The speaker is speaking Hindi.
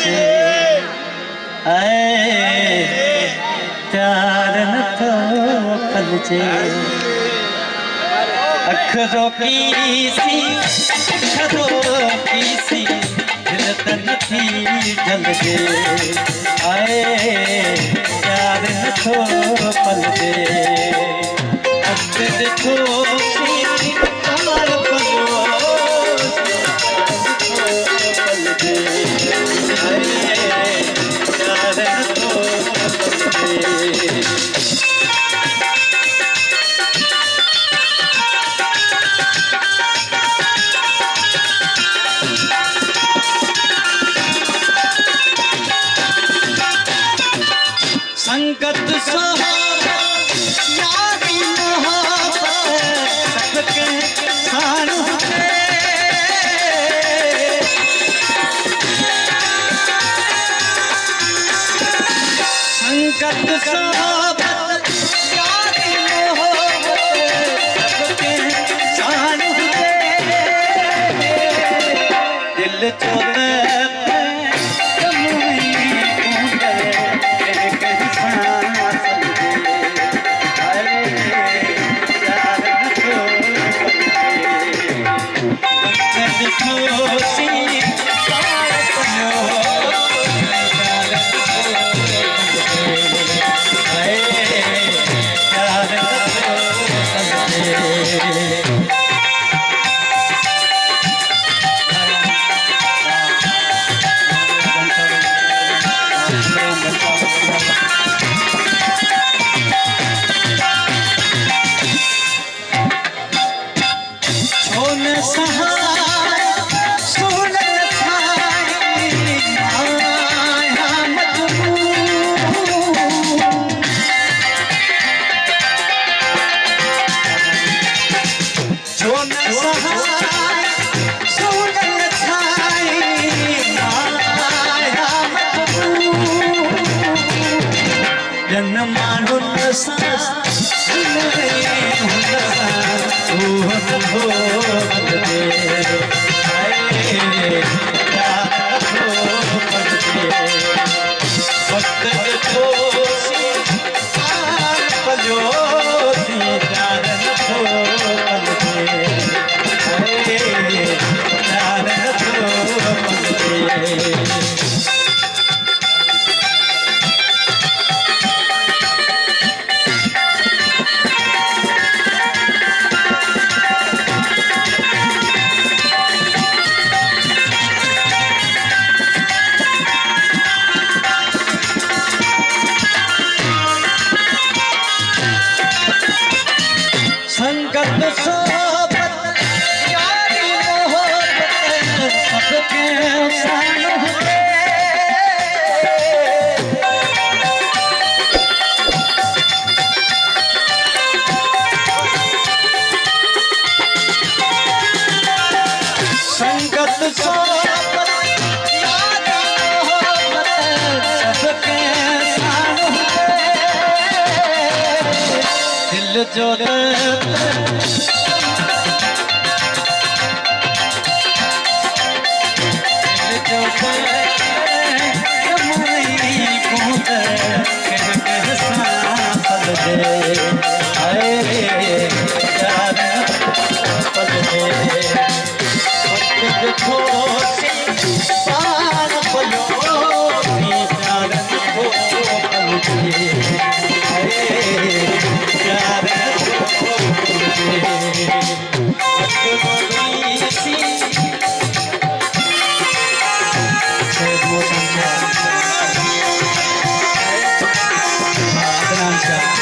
जे आए प्यार न थो पल जे अखरों की सी अखरों की सी दिल तन थी जल जे आए प्यार न थो पल जे अखर थो सी कमर पलो पल जे आए प्यार न थो पल जे संगत सोहबत यारी मोहब्बत सबके साथ संगत सोहबत यारी मोहब्बत सबके साथ दिल चोर संगत सोहबत यारी मोहब्बत सबके साथ संगत सोहबत यारी मोहब्बत सबके साथ दिल जोर Yeah.